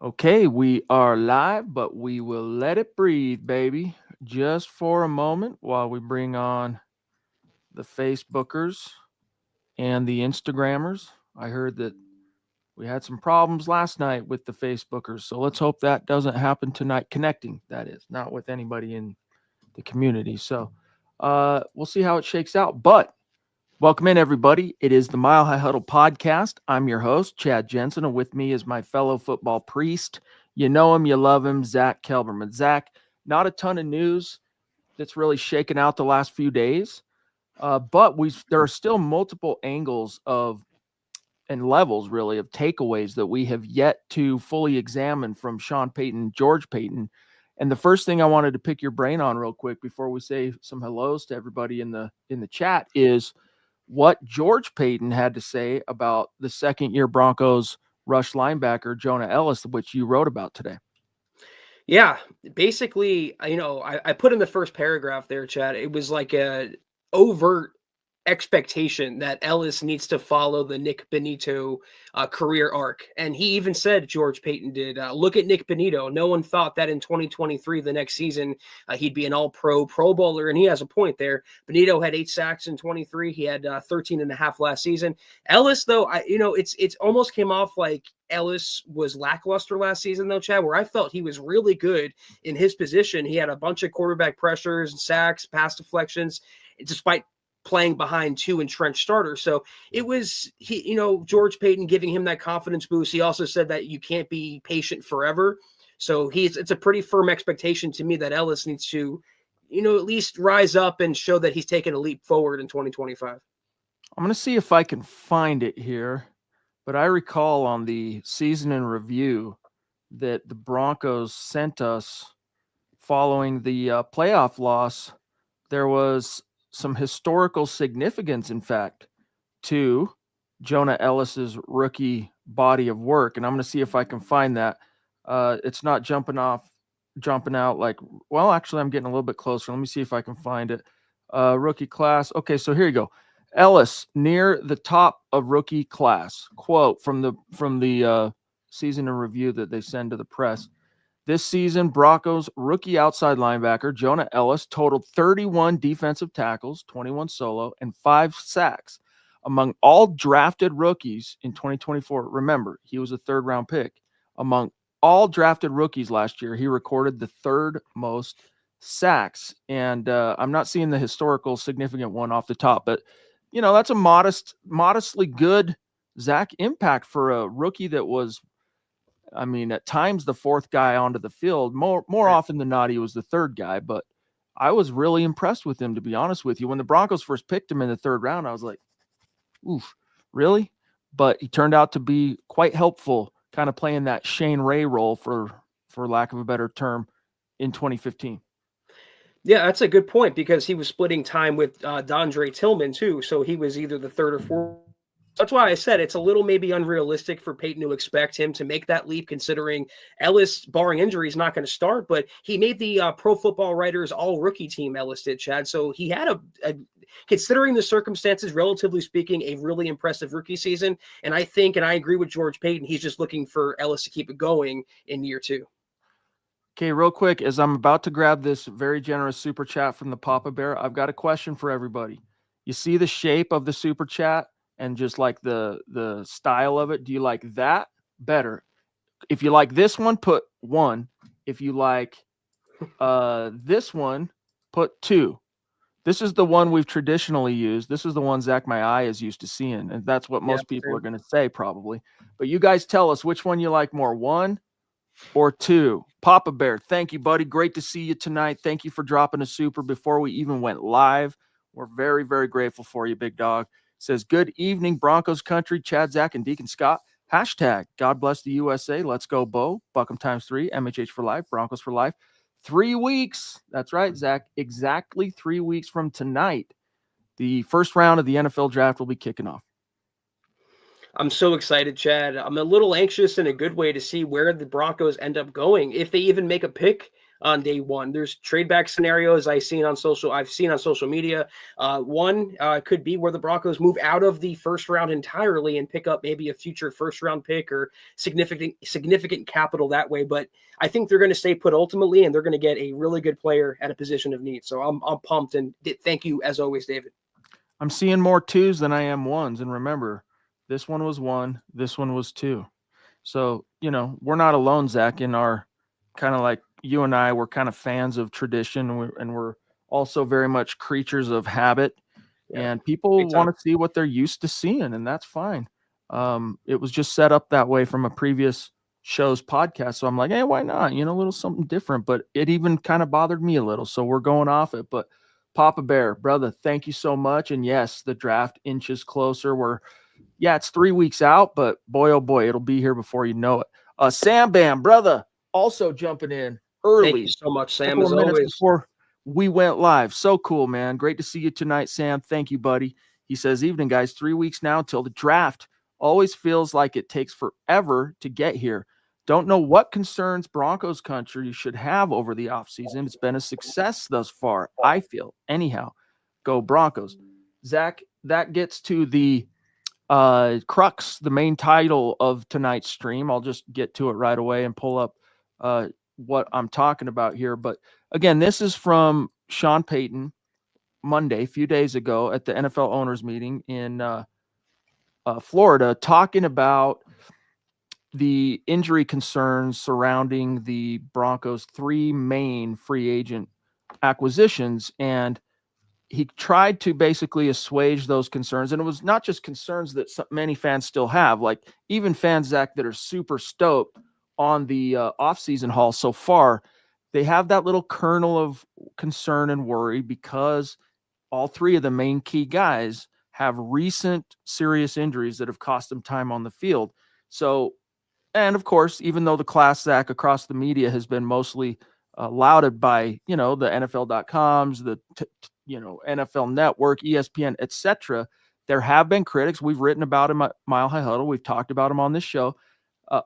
Okay, we are live, but we will let it breathe, baby, just for a moment while we bring on the Facebookers and the Instagrammers. I heard that we had some problems last night with the Facebookers, so let's hope that doesn't happen tonight. Connecting, that is, not with anybody in the community. So we'll see how it shakes out. But welcome in, everybody. It is the Mile High Huddle podcast. I'm your host, Chad Jensen, and with me is my fellow football priest. You know him, you love him, Zack Kelberman. Zack, not a ton of news that's really shaken out the last few days, but there are still multiple angles of and levels, really, of takeaways that we have yet to fully examine from Sean Payton, George Payton. And the first thing I wanted to pick your brain on real quick before we say some hellos to everybody in the chat is what George Payton had to say about the second-year Broncos rush linebacker Jonah Ellis, which you wrote about today. Yeah, basically, I put in the first paragraph there, Chad. It was like a overt expectation that Ellis needs to follow the Nick Benito career arc. And he even said, George Payton did, look at Nick Benito. No one thought that in 2023, the next season, he'd be an all-pro Pro Bowler. And he has a point there. Benito had 8 sacks in 23. He had 13 and a half last season. Ellis, though, it's almost came off like Ellis was lackluster last season, though, Chad, where I felt he was really good in his position. He had a bunch of quarterback pressures and sacks, pass deflections, despite playing behind 2 entrenched starters. So it was George Payton giving him that confidence boost. He also said that you can't be patient forever. So it's a pretty firm expectation to me that Ellis needs to, at least rise up and show that he's taken a leap forward in 2025. I'm going to see if I can find it here, but I recall on the season in review that the Broncos sent us following the playoff loss. There was some historical significance, in fact, to Jonah Ellis's rookie body of work. And I'm going to see if I can find that. It's not jumping out like, well, actually, I'm getting a little bit closer. Let me see if I can find it. Rookie class. Okay, so here you go. Ellis near the top of rookie class. Quote from the season in review that they send to the press. This season, Broncos rookie outside linebacker Jonah Ellis totaled 31 defensive tackles, 21 solo, and 5 sacks among all drafted rookies in 2024. Remember, he was a third-round pick. Among all drafted rookies last year, he recorded the third most sacks. And I'm not seeing the historical significant one off the top, but that's a modestly good Zach impact for a rookie that was, I mean, at times the fourth guy onto the field. More often than not, he was the third guy. But I was really impressed with him, to be honest with you. When the Broncos first picked him in the third round, I was like, oof, really? But he turned out to be quite helpful, kind of playing that Shane Ray role, for lack of a better term, in 2015. Yeah, that's a good point because he was splitting time with Dondre Tillman too. So he was either the third or fourth. That's why I said it's a little maybe unrealistic for Payton to expect him to make that leap, considering Ellis, barring injury, is not going to start. But he made the Pro Football Writers All-Rookie team, Ellis did, Chad. So he had considering the circumstances, relatively speaking, a really impressive rookie season. And I think, and I agree with George Payton, he's just looking for Ellis to keep it going in year 2. Okay, real quick, as I'm about to grab this very generous super chat from the Papa Bear, I've got a question for everybody. You see the shape of the super chat and just like the style of it? Do you like that better? If you like this one, put 1. If you like this one, put 2. This is the one we've traditionally used. This is the one Zach my eye is used to seeing, and that's what most people are going to say probably. But you guys tell us which one you like more, 1 or 2. Papa Bear, thank you, buddy. Great to see you tonight. Thank you for dropping a super before we even went live. We're very, very grateful for you, big dog. Says, good evening, Broncos country, Chad, Zach, and Deacon Scott. Hashtag, God bless the USA. Let's go, Bo. Buckham times 3, MHH for life, Broncos for life. 3 weeks. That's right, Zach. Exactly 3 weeks from tonight, the first round of the NFL draft will be kicking off. I'm so excited, Chad. I'm a little anxious in a good way to see where the Broncos end up going, if they even make a pick on day one. There's trade back scenarios I've seen on social media. One could be where the Broncos move out of the first round entirely and pick up maybe a future first round pick or significant capital that way. But I think they're going to stay put ultimately, and they're going to get a really good player at a position of need. So I'm pumped, and thank you as always, David. I'm seeing more twos than I am ones. And remember, this one was one, this one was two. So, we're not alone, Zach, in our kind of like you and I, we're kind of fans of tradition, and we're also very much creatures of habit. Yeah, and people want to see what they're used to seeing, and that's fine. It was just set up that way from a previous show's podcast. So I'm like, hey, why not? A little something different. But it even kind of bothered me a little. So we're going off it. But Papa Bear, brother, thank you so much. And yes, the draft inches closer. It's 3 weeks out, but boy, oh boy, it'll be here before you know it. Sam Bam, brother, also jumping in early. Thank you so much, Sam, as always. Before we went live. So cool, man. Great to see you tonight, Sam. Thank you, buddy. He says, evening, guys. 3 weeks now till the draft. Always feels like it takes forever to get here. Don't know what concerns Broncos country should have over the offseason. It's been a success thus far, I feel. Anyhow, go Broncos. Zach, that gets to the crux, the main title of tonight's stream. I'll just get to it right away and pull up what I'm talking about here. But again, this is from Sean Payton Monday, a few days ago at the NFL owners meeting in Florida, talking about the injury concerns surrounding the Broncos' 3 main free agent acquisitions. And he tried to basically assuage those concerns. And it was not just concerns that many fans still have, like even fans, Zach, that are super stoked on the offseason haul so far. They have that little kernel of concern and worry because all 3 of the main key guys have recent serious injuries that have cost them time on the field. So, and of course, even though the class, Zach, across the media has been mostly lauded by, the NFL.coms, the NFL Network, ESPN, etc., there have been critics. We've written about him at Mile High Huddle. We've talked about him on this show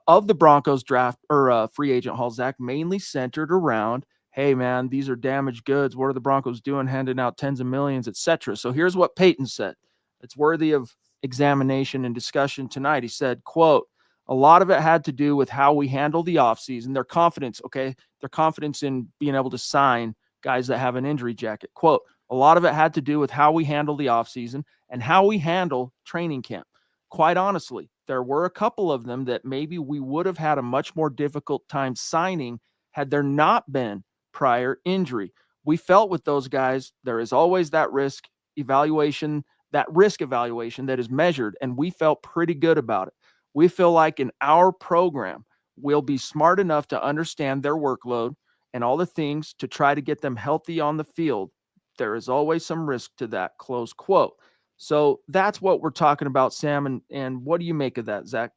of the Broncos draft or free agent haul, Zach, mainly centered around, hey, man, these are damaged goods. What are the Broncos doing handing out tens of millions, etc.? So here's what Payton said. It's worthy of examination and discussion tonight. He said, quote, a lot of it had to do with how we handle the offseason, their confidence, their confidence in being able to sign guys that have an injury jacket. Quote, a lot of it had to do with how we handle the offseason and how we handle training camp. Quite honestly, there were a couple of them that maybe we would have had a much more difficult time signing had there not been prior injury. We felt with those guys, there is always that risk evaluation that is measured, and we felt pretty good about it. We feel like in our program, we'll be smart enough to understand their workload and all the things to try to get them healthy on the field. There is always some risk to that, close quote. So that's what we're talking about, Sam. And what do you make of that, Zach?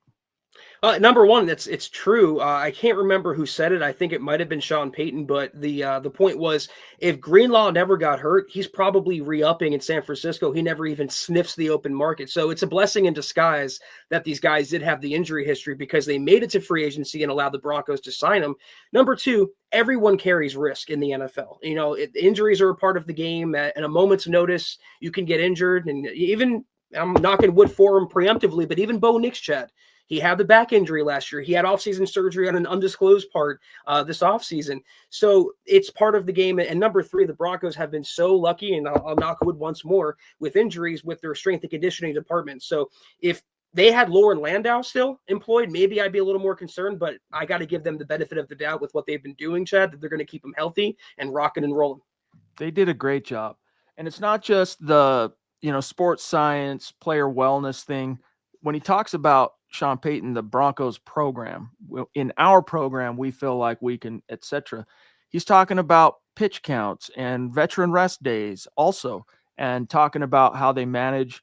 Number one, it's true. I can't remember who said it. I think it might have been Sean Payton, but the point was, if Greenlaw never got hurt, he's probably re-upping in San Francisco. He never even sniffs the open market. So it's a blessing in disguise that these guys did have the injury history because they made it to free agency and allowed the Broncos to sign them. Number two, everyone carries risk in the NFL. Injuries are a part of the game. At a moment's notice, you can get injured, and even I'm knocking wood for him preemptively, but even Bo Nix, Chad. He had the back injury last year. He had offseason surgery on an undisclosed part this offseason. So it's part of the game. And number three, the Broncos have been so lucky, and I'll knock wood once more, with injuries with their strength and conditioning department. So if they had Lauren Landau still employed, maybe I'd be a little more concerned, but I got to give them the benefit of the doubt with what they've been doing, Chad, that they're going to keep them healthy and rocking and rolling. They did a great job. And it's not just the, sports science, player wellness thing. When he talks about Sean Payton, the Broncos program, in our program, we feel like we can, etc. He's talking about pitch counts and veteran rest days also, and talking about how they manage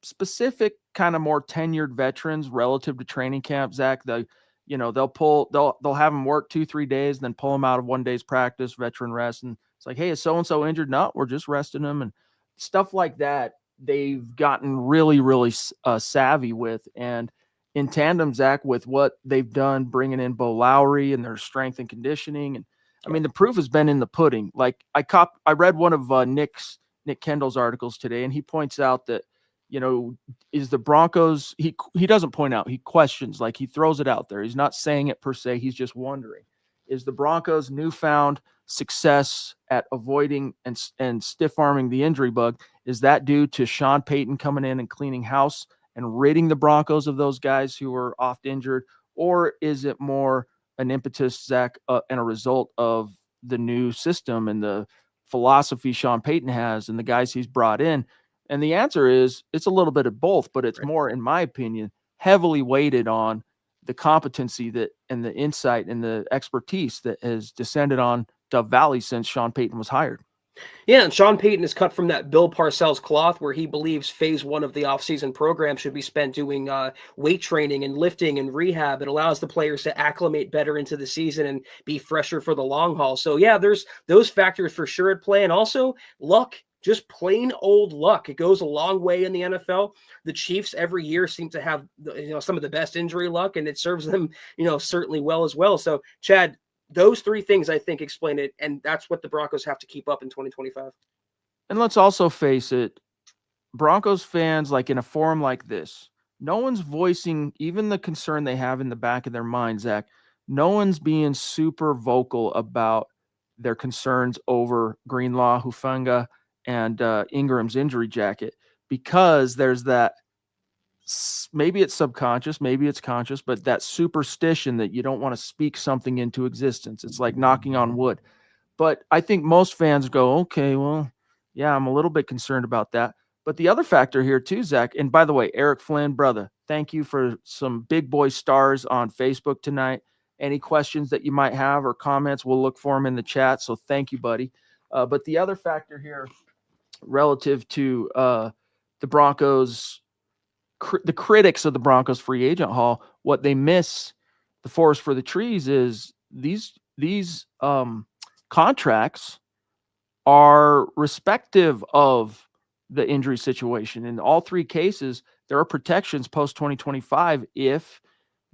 specific kind of more tenured veterans relative to training camp. Zach, they'll have them work 2-3 days, then pull them out of 1 day's practice, veteran rest. And it's like, hey, is so-and-so injured? No, we're just resting them, and stuff like that. They've gotten really, really savvy with, and in tandem, Zach, with what they've done, bringing in Bo Lowry and their strength and conditioning. And I mean, the proof has been in the pudding. Like I read one of Nick Kendall's articles today, and he points out that, is the Broncos, he doesn't point out, he questions, like he throws it out there. He's not saying it per se. He's just wondering, is the Broncos' newfound success at avoiding and stiff arming the injury bug, is that due to Sean Payton coming in and cleaning house and ridding the Broncos of those guys who were oft injured? Or is it more an impetus, Zach, and a result of the new system and the philosophy Sean Payton has and the guys he's brought in? And the answer is it's a little bit of both, but it's more, in my opinion, heavily weighted on the competency that and the insight and the expertise that has descended on Dove Valley since Sean Payton was hired. Yeah, and Sean Payton is cut from that Bill Parcells cloth where he believes phase one of the offseason program should be spent doing weight training and lifting and rehab. It allows the players to acclimate better into the season and be fresher for the long haul. So, yeah, there's those factors for sure at play. And also luck, just plain old luck. It goes a long way in the NFL. The Chiefs every year seem to have some of the best injury luck, and it serves them certainly well as well. So, Chad, those three things, I think, explain it, and that's what the Broncos have to keep up in 2025. And let's also face it, Broncos fans, like in a forum like this, no one's voicing even the concern they have in the back of their mind, Zach. No one's being super vocal about their concerns over Greenlaw, Hufanga, and Ingram's injury jacket, because there's that, maybe it's subconscious, maybe it's conscious, but that superstition that you don't want to speak something into existence. It's like knocking on wood. But I think most fans go, okay, well, yeah, I'm a little bit concerned about that. But the other factor here too, Zach, and by the way, Eric Flynn, brother, thank you for some big boy stars on Facebook tonight. Any questions that you might have or comments, we'll look for them in the chat. So thank you, buddy. But the other factor here relative to the Broncos, the critics of the Broncos free agent haul, what they miss, the forest for the trees, is these contracts are respective of the injury situation. In all three cases, there are protections post 2025 if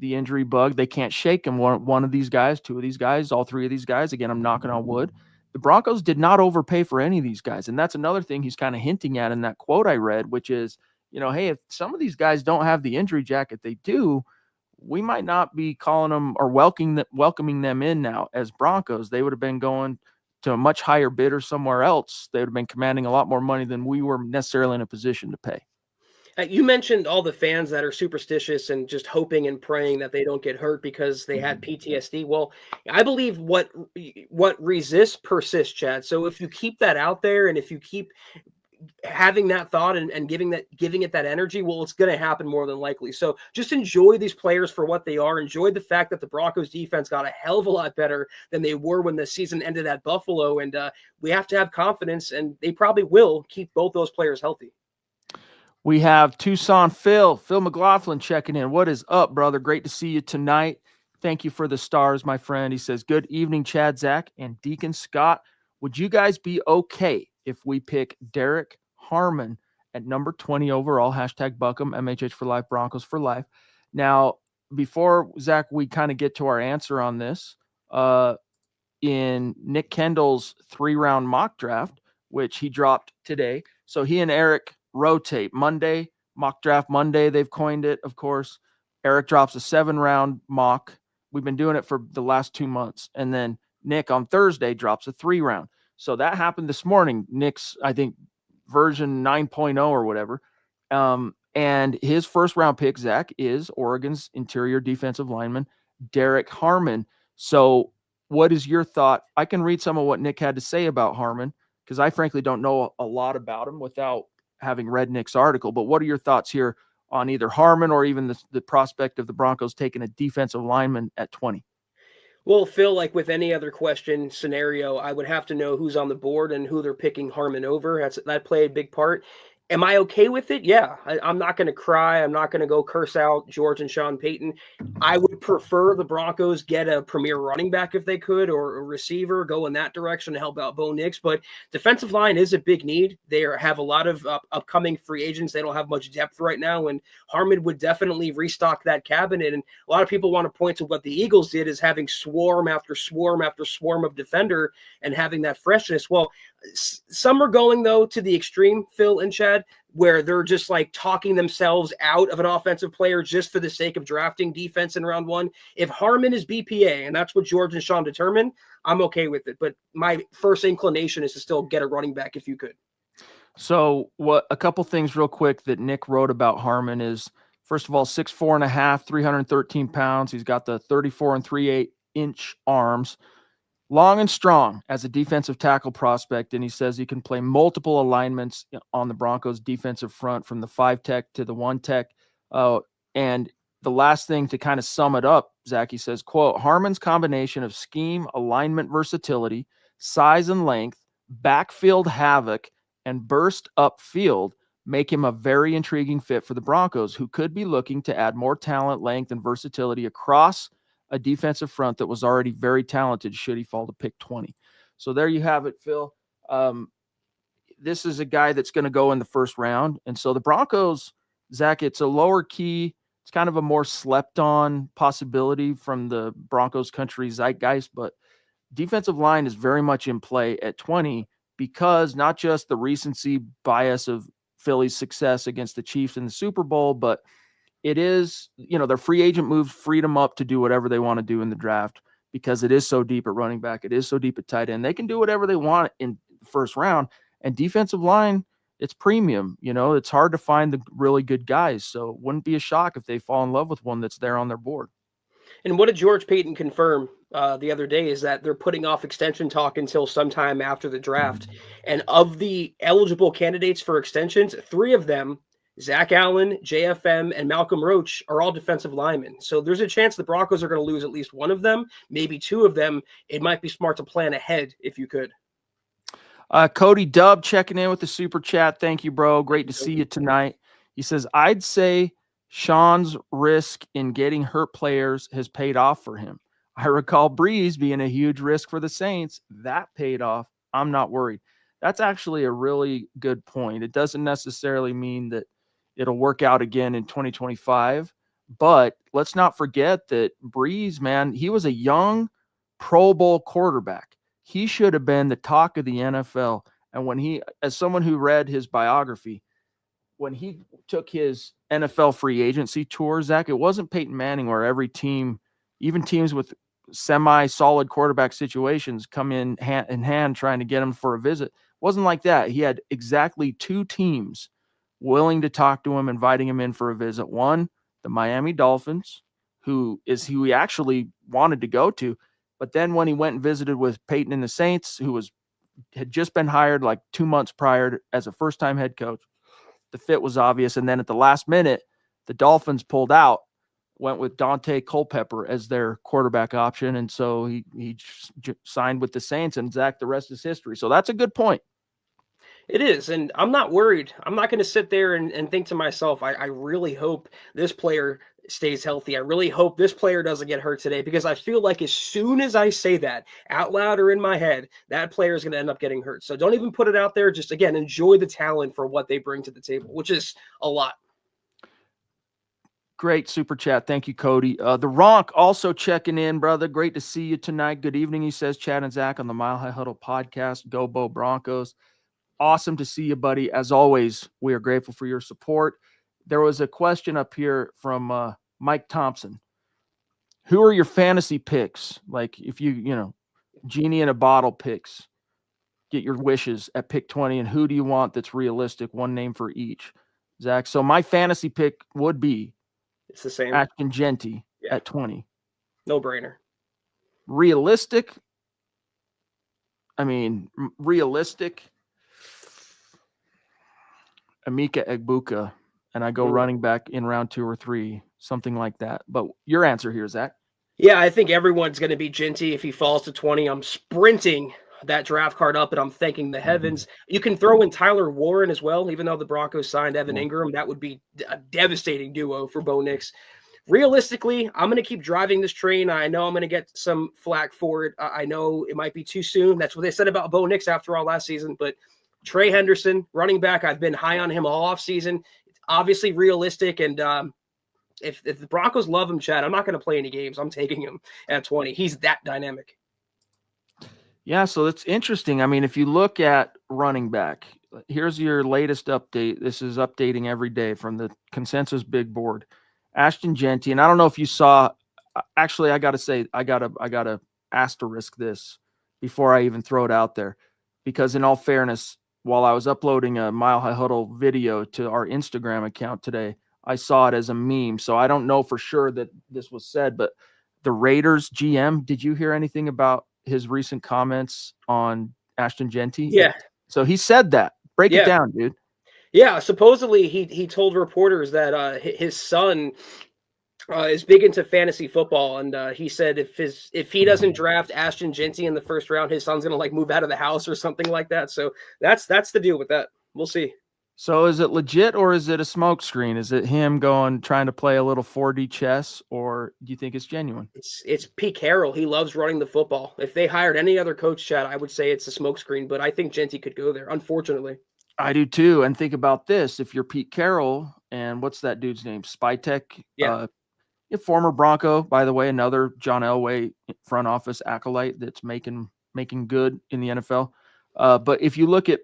the injury bug, they can't shake them. One of these guys, two of these guys, all three of these guys, again, I'm knocking on wood. The Broncos did not overpay for any of these guys. And that's another thing he's kind of hinting at in that quote I read, which is, hey, if some of these guys don't have the injury jacket they do, we might not be calling them or welcoming them in now as Broncos. They would have been going to a much higher bidder somewhere else. They would have been commanding a lot more money than we were necessarily in a position to pay. You mentioned all the fans that are superstitious and just hoping and praying that they don't get hurt because they had PTSD. Well, I believe what resists persists, Chad. So if you keep that out there and if you keep having that thought and giving it that energy, well, it's going to happen more than likely. So just enjoy these players for what they are. Enjoy the fact that the Broncos defense got a hell of a lot better than they were when the season ended at Buffalo. And we have to have confidence, and they probably will keep both those players healthy. We have Tucson Phil McLaughlin checking in. What is up, brother? Great to see you tonight. Thank you for the stars, my friend. He says, good evening, Chad, Zach, and Deacon Scott. Would you guys be okay if we pick Derek Harmon at number 20 overall, hashtag Buckham, MHH for life, Broncos for life? Now, before, Zach, we kind of get to our answer on this, in Nick Kendall's 3-round mock draft, which he dropped today, so he and Eric rotate Monday, mock draft Monday, they've coined it, of course. Eric drops a 7-round mock. We've been doing it for the last 2 months. And then Nick on Thursday drops a 3-round. So that happened this morning. Nick's, I think, version 9.0 or whatever. And his first round pick, Zach, is Oregon's interior defensive lineman, Derek Harmon. So what is your thought? I can read some of what Nick had to say about Harmon, because I frankly don't know a lot about him without having read Nick's article. But what are your thoughts here on either Harmon or even the prospect of the Broncos taking a defensive lineman at 20? Well, Phil, like with any other question scenario, I would have to know who's on the board and who they're picking Harmon over. That played a big part. Am I okay with it? Yeah. I'm not going to cry. I'm not going to go curse out George and Sean Payton. I would prefer the Broncos get a premier running back if they could, or a receiver, go in that direction to help out Bo Nix. But defensive line is a big need. They have a lot of upcoming free agents. They don't have much depth right now, and Harmon would definitely restock that cabinet. And a lot of people want to point to what the Eagles did, is having swarm after swarm after swarm of defender and having that freshness. Well, some are going, though, to the extreme, Phil and Chad, where they're just like talking themselves out of an offensive player just for the sake of drafting defense in round one. If Harmon is BPA and that's what George and Sean determine, I'm okay with it. But my first inclination is to still get a running back if you could. So a couple things real quick that Nick wrote about Harmon is, first of all, 6'4.5", 313 pounds. He's got the 34 3/8 inch arms. Long and strong as a defensive tackle prospect, and he says he can play multiple alignments on the Broncos defensive front, from the 5 tech to the 1 tech. And the last thing to kind of sum it up, Zach, he says, quote, Harmon's combination of scheme, alignment versatility, size and length, backfield havoc, and burst upfield make him a very intriguing fit for the Broncos, who could be looking to add more talent, length, and versatility across a defensive front that was already very talented should he fall to pick 20. So there you have it, Phil. This is a guy that's going to go in the first round. And so the Broncos, Zach, it's a lower key. It's kind of a more slept on possibility from the Broncos country zeitgeist, but defensive line is very much in play at 20, because not just the recency bias of Philly's success against the Chiefs in the Super Bowl, but it is, their free agent moves freed them up to do whatever they want to do in the draft, because it is so deep at running back. It is so deep at tight end. They can do whatever they want in the first round. And defensive line, it's premium. It's hard to find the really good guys. So it wouldn't be a shock if they fall in love with one that's there on their board. And what did George Payton confirm the other day is that they're putting off extension talk until sometime after the draft. And of the eligible candidates for extensions, 3 of them, Zach Allen, JFM, and Malcolm Roach, are all defensive linemen. So there's a chance the Broncos are going to lose at least one of them, maybe 2 of them. It might be smart to plan ahead if you could. Cody Dubb checking in with the super chat. Thank you, bro. Great to see you tonight. He says, I'd say Sean's risk in getting hurt players has paid off for him. I recall Breeze being a huge risk for the Saints. That paid off. I'm not worried. That's actually a really good point. It doesn't necessarily mean that it'll work out again in 2025, but let's not forget that Breeze, man, he was a young Pro Bowl quarterback. He should have been the talk of the NFL. And when he, as someone who read his biography, when he took his NFL free agency tour, Zach, it wasn't Peyton Manning where every team, even teams with semi-solid quarterback situations, come in hand trying to get him for a visit. It wasn't like that. He had exactly 2 teams willing to talk to him, inviting him in for a visit. One, the Miami Dolphins, who he actually wanted to go to. But then when he went and visited with Peyton and the Saints, who had just been hired like 2 months prior as a first-time head coach, the fit was obvious. And then at the last minute, the Dolphins pulled out, went with Dante Culpepper as their quarterback option. And so he signed with the Saints, and Zach, the rest is history. So that's a good point. It is, and I'm not worried. I'm not going to sit there and think to myself, I really hope this player stays healthy. I really hope this player doesn't get hurt today, because I feel like as soon as I say that out loud or in my head, that player is going to end up getting hurt. So don't even put it out there. Just, again, enjoy the talent for what they bring to the table, which is a lot. Great super chat. Thank you, Cody. The Ronk also checking in, brother. Great to see you tonight. Good evening, he says. Chad and Zach on the Mile High Huddle podcast. Go Bo Broncos. Awesome to see you, buddy. As always, we are grateful for your support. There was a question up here from Mike Thompson. Who are your fantasy picks? Like if you genie in a bottle picks, get your wishes at pick 20, and who do you want that's realistic? One name for each. Zach. So my fantasy pick would be it's the same. Ashton Genty at 20. No brainer. Realistic. I mean, realistic. Emeka Egbuka, and I go running back in round 2 or 3, something like that. But your answer here, Zach? Yeah, I think everyone's going to be Genty if he falls to 20. I'm sprinting that draft card up, and I'm thanking the heavens. You can throw in Tyler Warren as well, even though the Broncos signed Evan Ingram. That would be a devastating duo for Bo Nix. Realistically, I'm going to keep driving this train. I know I'm going to get some flack for it. I know it might be too soon. That's what they said about Bo Nix after all last season. But Trey Henderson, running back, I've been high on him all offseason. It's obviously realistic. And if the Broncos love him, Chad, I'm not going to play any games. I'm taking him at 20. He's that dynamic. Yeah, so it's interesting. I mean, if you look at running back, here's your latest update. This is updating every day from the consensus big board. Ashton Jeanty, and I don't know if you saw. Actually, I got to say, I gotta asterisk this before I even throw it out there, because in all fairness, while I was uploading a Mile High Huddle video to our Instagram account today, I saw it as a meme. So I don't know for sure that this was said, but the Raiders GM, did you hear anything about his recent comments on Ashton Jeanty? Yeah. So he said that. Break it down, dude. Yeah, supposedly he told reporters that his son is big into fantasy football, and he said if he doesn't draft Ashton Jeanty in the first round, his son's gonna like move out of the house or something like that. So that's the deal with that. We'll see. So is it legit or is it a smokescreen? Is it him trying to play a little 4D chess, or do you think it's genuine? It's Pete Carroll. He loves running the football. If they hired any other coach, Chad, I would say it's a smokescreen, but I think Jeanty could go there, unfortunately. I do too. And think about this. If you're Pete Carroll and what's that dude's name? Spytek. Yeah. A former Bronco, by the way, another John Elway front office acolyte that's making good in the NFL. But if you look at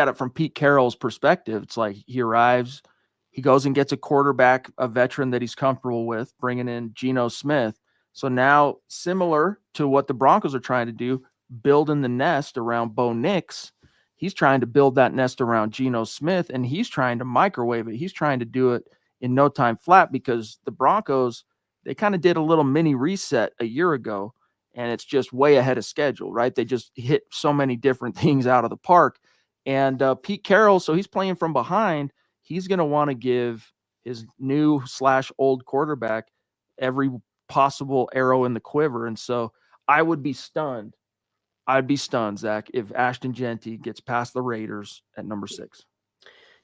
it from Pete Carroll's perspective, it's like he arrives, he goes and gets a quarterback, a veteran that he's comfortable with, bringing in Geno Smith. So now, similar to what the Broncos are trying to do, building the nest around Bo Nix, he's trying to build that nest around Geno Smith, and he's trying to microwave it. He's trying to do it in no time flat, because the Broncos, they kind of did a little mini reset a year ago, and it's just way ahead of schedule, right? They just hit so many different things out of the park. And Pete Carroll, so he's playing from behind. He's going to want to give his new / old quarterback every possible arrow in the quiver. And so I would be stunned. I'd be stunned, Zach, if Ashton Jeanty gets past the Raiders at number 6.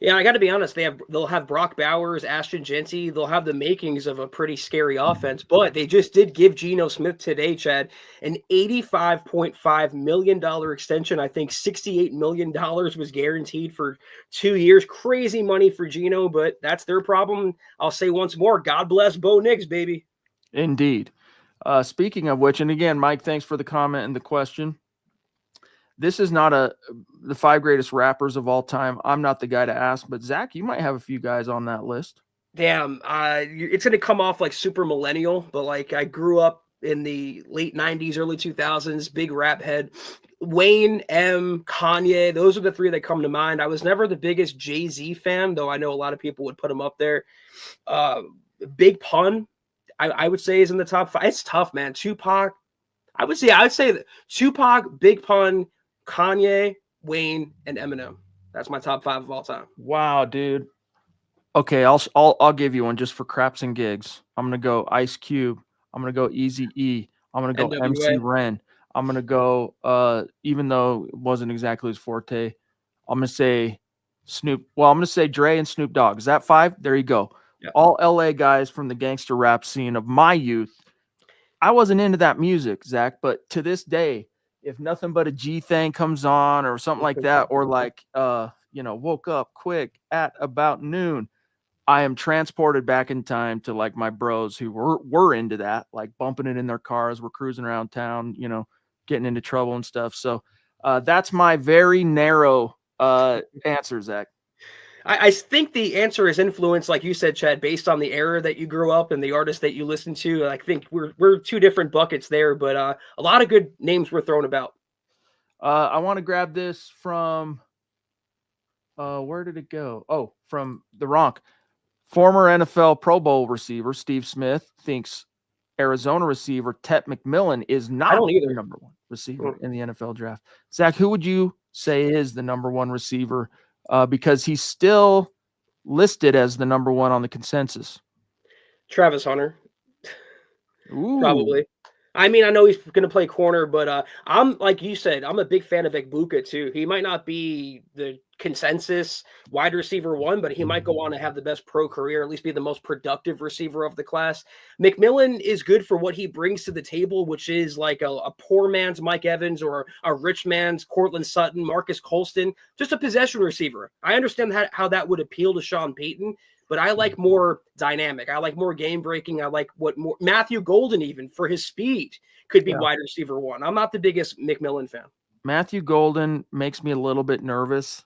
Yeah, I got to be honest. They'll have Brock Bowers, Ashton Jeanty. They'll have the makings of a pretty scary offense. But they just did give Geno Smith today, Chad, an $85.5 million extension. I think $68 million was guaranteed for 2 years. Crazy money for Geno, but that's their problem. I'll say once more, God bless Bo Nix, baby. Indeed. Speaking of which, and again, Mike, thanks for the comment and the question. This is not the 5 greatest rappers of all time. I'm not the guy to ask, but Zach, you might have a few guys on that list. Damn, it's going to come off like super millennial, but like I grew up in the late 90s, early 2000s, big rap head. Wayne, Kanye, those are the 3 that come to mind. I was never the biggest Jay-Z fan, though I know a lot of people would put him up there. Big Pun, I would say, is in the top 5. It's tough, man. Tupac, I would say that Tupac, Big Pun, Kanye, Wayne, and Eminem. That's my top 5 of all time. Wow, dude. Okay, I'll give you one just for craps and gigs. I'm gonna go Ice Cube. I'm gonna go Eazy-E. I'm gonna go NWA. MC Ren. I'm gonna go even though it wasn't exactly his forte, I'm gonna say Snoop. Well, I'm gonna say Dre and Snoop Dogg. Is that 5? There you go. Yeah. All LA guys from the gangster rap scene of my youth. I wasn't into that music, Zach, but to this day, if Nothing But a G Thing comes on or something like that, or like, Woke Up Quick at about noon, I am transported back in time to like my bros who were into that, like bumping it in their cars. We're cruising around town, getting into trouble and stuff. So that's my very narrow answer, Zach. I think the answer is influenced, like you said, Chad, based on the era that you grew up and the artist that you listened to. I think we're 2 different buckets there, but a lot of good names were thrown about. I want to grab this from where did it go? Oh, from the Ronk. Former NFL Pro Bowl receiver Steve Smith thinks Arizona receiver Tet McMillan is not the number 1 receiver in the NFL draft. Zach, who would you say is the number 1 receiver? Because he's still listed as the number 1 on the consensus. Travis Hunter. Ooh. Probably. I mean, I know he's going to play corner, but I'm like you said, I'm a big fan of Egbuka too. He might not be the consensus wide receiver one, but he might go on to have the best pro career, at least be the most productive receiver of the class. McMillan is good for what he brings to the table, which is like a poor man's Mike Evans or a rich man's Cortland Sutton, Marcus Colston, just a possession receiver. I understand how that would appeal to Sean Payton, but I like more dynamic. I like more game breaking. I like what more Matthew Golden, even for his speed, could be wide receiver one. I'm not the biggest McMillan fan. Matthew Golden makes me a little bit nervous.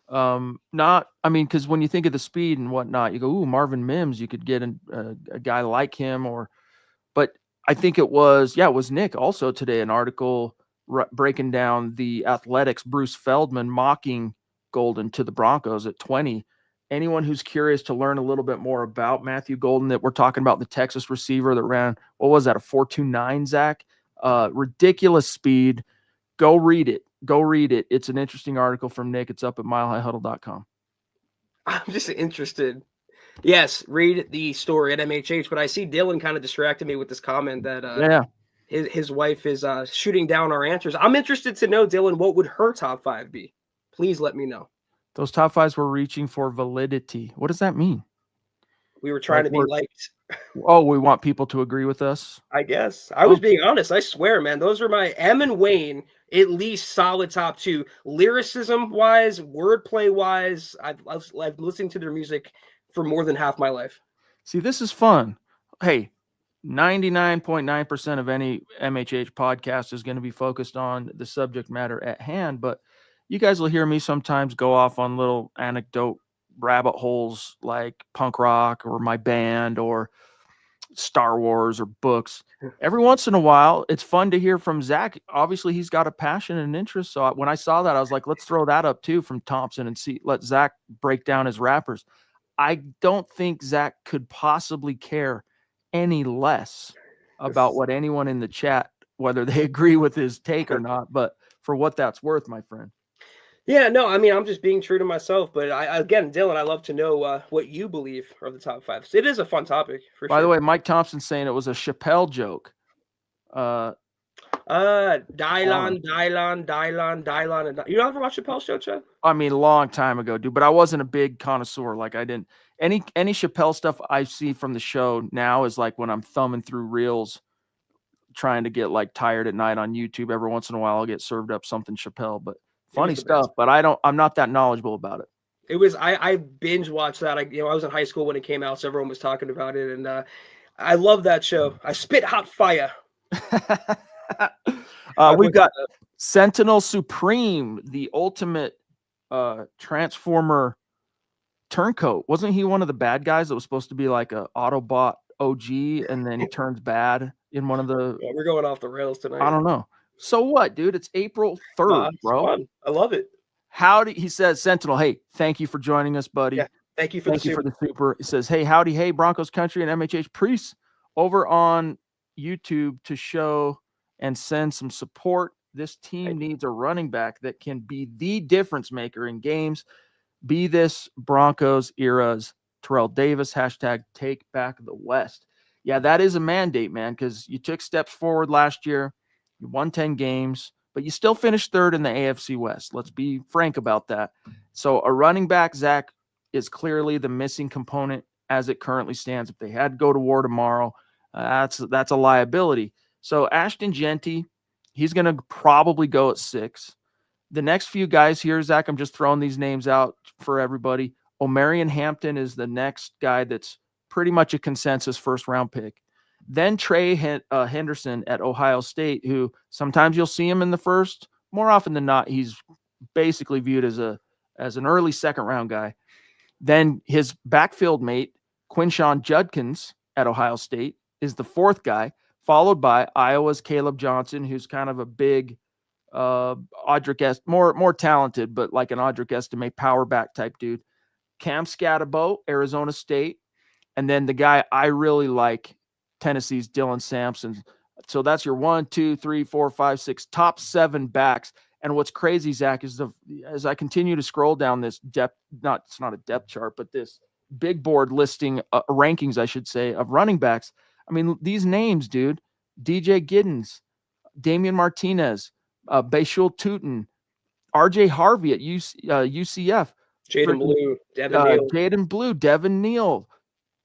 Because when you think of the speed and whatnot, you go, ooh, Marvin Mims, you could get a guy like him, but I think it was Nick also today, an article breaking down the Athletics, Bruce Feldman mocking Golden to the Broncos at 20. Anyone who's curious to learn a little bit more about Matthew Golden, that we're talking about, the Texas receiver that ran, what was that, a 4.29, Zach? Ridiculous speed. Go read it. It's an interesting article from Nick. It's up at milehighhuddle.com. I'm just interested. Yes, read the story at MHH, but I see Dylan kind of distracted me with this comment that his wife is shooting down our answers. I'm interested to know, Dylan, what would her top 5 be? Please let me know. Those top 5s were reaching for validity. What does that mean? We were trying to be liked. Oh, we want people to agree with us? I guess. I was being honest. I swear, man. Those are my M and Wayne, at least solid top 2. Lyricism-wise, wordplay-wise, I've listened to their music for more than half my life. See, this is fun. Hey, 99.9% of any MHH podcast is going to be focused on the subject matter at hand, but you guys will hear me sometimes go off on little anecdote rabbit holes like punk rock or my band or Star Wars or books. Every once in a while, it's fun to hear from Zach. Obviously, he's got a passion and interest. So when I saw that, I was like, let's throw that up too from Thompson and let Zach break down his rappers. I don't think Zach could possibly care any less about what anyone in the chat, whether they agree with his take or not, but for what that's worth, my friend. Yeah, no, I mean, I'm just being true to myself. But again, Dylan, I love to know what you believe are the top 5. So it is a fun topic, for sure. By the way, Mike Thompson's saying it was a Chappelle joke. Dylan. You don't ever watch Chappelle's show, Chad? I mean, a long time ago, dude. But I wasn't a big connoisseur. Like, I didn't any Chappelle stuff I see from the show now is like when I'm thumbing through reels, trying to get like tired at night on YouTube. Every once in a while, I'll get served up something Chappelle, but funny stuff. But I'm not that knowledgeable about it. It was I binge watched that. I was in high school when it came out, so everyone was talking about it, and I love that show. I spit hot fire. We've got Sentinel Supreme, the ultimate Transformer turncoat. Wasn't he one of the bad guys that was supposed to be like a Autobot OG, and then he turns bad in one of the... Yeah, we're going off the rails tonight. I don't know. So what, dude? It's April 3rd, bro. Fun. I love it. Howdy, he says, Sentinel, hey, thank you for joining us, buddy. Yeah, thank you for the super. He says, hey, howdy, hey, Broncos country and MHH priests over on YouTube to show and send some support. This team needs a running back that can be the difference maker in games. Be this Broncos era's Terrell Davis, hashtag take back the West. Yeah, that is a mandate, man, because you took steps forward last year. You won 10 games, but you still finished 3rd in the AFC West. Let's be frank about that. So a running back, Zach, is clearly the missing component as it currently stands. If they had to go to war tomorrow, that's a liability. So Ashton Genty, he's going to probably go at 6. The next few guys here, Zach, I'm just throwing these names out for everybody. Omarion Hampton is the next guy that's pretty much a consensus first-round pick. Then Trey Henderson at Ohio State, who sometimes you'll see him in the first. More often than not, he's basically viewed as an early second-round guy. Then his backfield mate, Quinshawn Judkins at Ohio State, is the 4th guy, followed by Iowa's Caleb Johnson, who's kind of a big Audric more talented, but like an Audric Estime power back type dude. Cam Scatterbo, Arizona State, and then the guy I really like, Tennessee's Dylan Sampson. So that's your 1, 2, 3, 4, 5, 6 top 7 backs. And what's crazy, Zach, is as I continue to scroll down this depth, it's not a depth chart, but this big board listing rankings, I should say, of running backs. I mean, these names, dude, DJ Giddens, Damian Martinez, Bayshul Tootin, RJ Harvey at UCF, Jaden freaking Blue, Devin Neal. Jaden Blue, Devin Neal,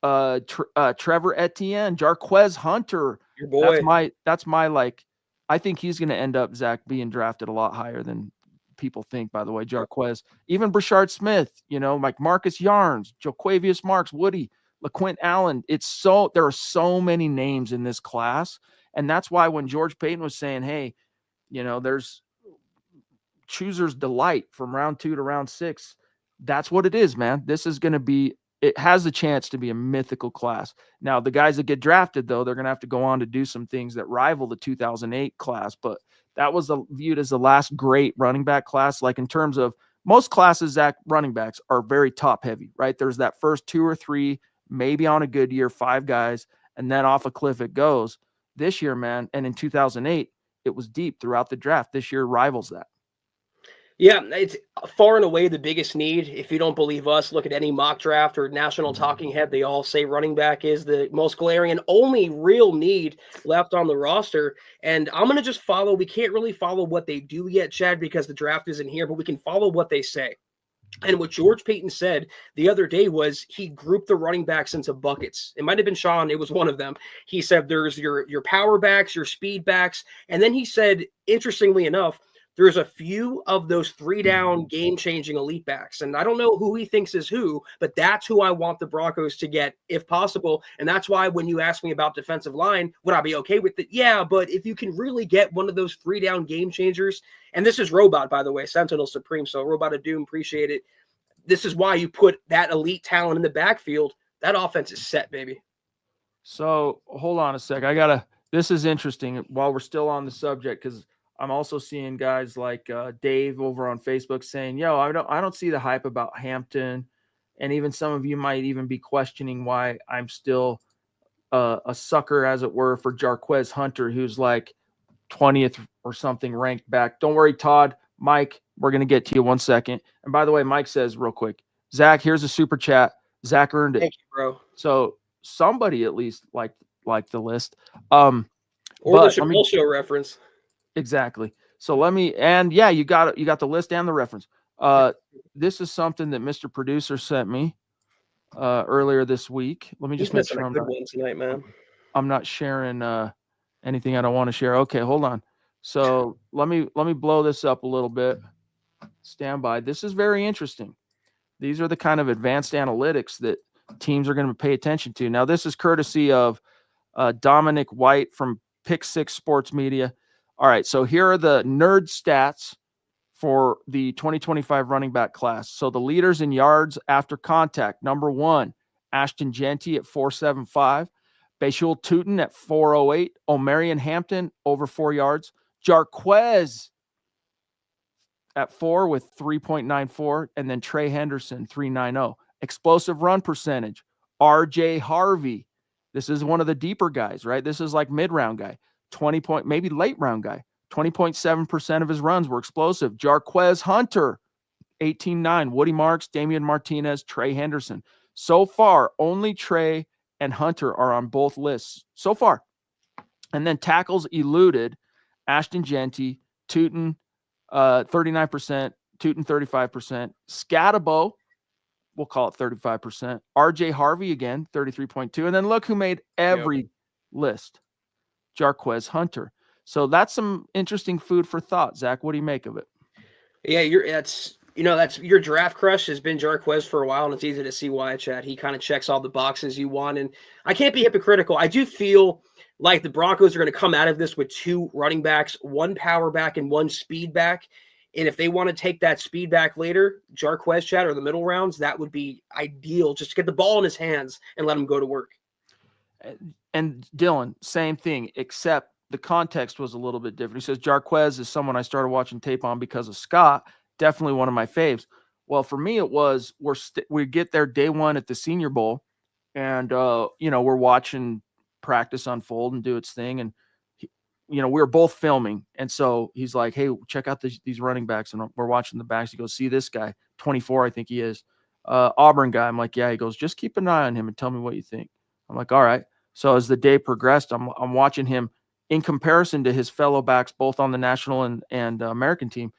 Trevor Etienne, Jarquez Hunter. Your boy. That's my like. I think he's going to end up, Zach, being drafted a lot higher than people think. By the way, Jarquez, even Brashard Smith, like Marcus Yarns, Joquavius Marks, Woody, LaQuint Allen. There are so many names in this class, and that's why when George Payton was saying, "Hey, there's chooser's delight from round 2 to round 6," that's what it is, man. This is going to be. It has a chance to be a mythical class. Now, the guys that get drafted, though, they're going to have to go on to do some things that rival the 2008 class. But that was viewed as the last great running back class. Like in terms of most classes, Zach, running backs are very top heavy, right? There's that first 2 or 3, maybe on a good year, 5 guys, and then off a cliff it goes. This year, man, and in 2008, it was deep throughout the draft. This year rivals that. Yeah, it's far and away the biggest need. If you don't believe us, look at any mock draft or national talking head. They all say running back is the most glaring and only real need left on the roster. And I'm going to just follow. We can't really follow what they do yet, Chad, because the draft isn't here, but we can follow what they say. And what George Payton said the other day was he grouped the running backs into buckets. It might have been Sean. It was one of them. He said there's your power backs, your speed backs. And then he said, interestingly enough, there's a few of those 3-down game-changing elite backs. And I don't know who he thinks is who, but that's who I want the Broncos to get if possible. And that's why when you ask me about defensive line, would I be okay with it? Yeah, but if you can really get one of those 3-down game changers, and this is Robot, by the way, Sentinel Supreme, so Robot of Doom, appreciate it. This is why you put that elite talent in the backfield. That offense is set, baby. So hold on a sec. This is interesting while we're still on the subject, because I'm also seeing guys like Dave over on Facebook saying, "Yo, I don't see the hype about Hampton," and even some of you might even be questioning why I'm still a sucker, as it were, for Jarquez Hunter, who's like 20th or something ranked back. Don't worry, Todd, Mike, we're gonna get to you 1 second. And by the way, Mike says real quick, Zach, here's a super chat. Zach earned it. Thank you, bro. So somebody at least liked the list. Or the Chappelle Show reference. Exactly. So you got the list and the reference. This is something that Mr. Producer sent me earlier this week. Let me just make sure I'm not sharing anything I don't want to share. Okay, hold on. So let me blow this up a little bit. Stand by. This is very interesting. These are the kind of advanced analytics that teams are going to pay attention to. Now, this is courtesy of Dominic White from Pick Six Sports Media. All right, so here are the nerd stats for the 2025 running back class. So the leaders in yards after contact, number 1, Ashton Jeanty at 4.75, Bayshul Tootin at 4.08, Omarion Hampton over 4 yards, Jarquez at 4 with 3.94, and then Trey Henderson 3.90. Explosive run percentage, RJ Harvey. This is one of the deeper guys, right? This is like mid-round guy. 20 point, maybe late round guy. 20.7% of his runs were explosive. Jarquez Hunter, 18.9. Woody Marks, Damian Martinez, Trey Henderson. So far, only Trey and Hunter are on both lists so far. And then tackles eluded, Ashton Jeanty, Tootin, 39%, Tootin 35%, Scatabo, we'll call it 35%. RJ Harvey again, 33.2. And then look who made every list. Jarquez Hunter. So that's some interesting food for thought. Zach, what do you make of it? Yeah, that's your draft crush has been Jarquez for a while, and it's easy to see why, Chad. He kind of checks all the boxes you want, and I can't be hypocritical. I do feel like the Broncos are going to come out of this with 2 running backs, 1 power back and 1 speed back. And if they want to take that speed back later, Jarquez, Chad, or the middle rounds, that would be ideal. Just to get the ball in his hands and let him go to work. And Dylan, same thing, except the context was a little bit different. He says, Jarquez is someone I started watching tape on because of Scott. Definitely one of my faves. Well, for me, it was we get there day 1 at the Senior Bowl, and we're watching practice unfold and do its thing, and we were both filming, and so he's like, "Hey, check out these running backs," and we're watching the backs. He goes, "See this guy, 24, I think he is, Auburn guy." I'm like, "Yeah." He goes, "Just keep an eye on him and tell me what you think." I'm like, "All right." So as the day progressed, I'm watching him in comparison to his fellow backs, both on the national and American team.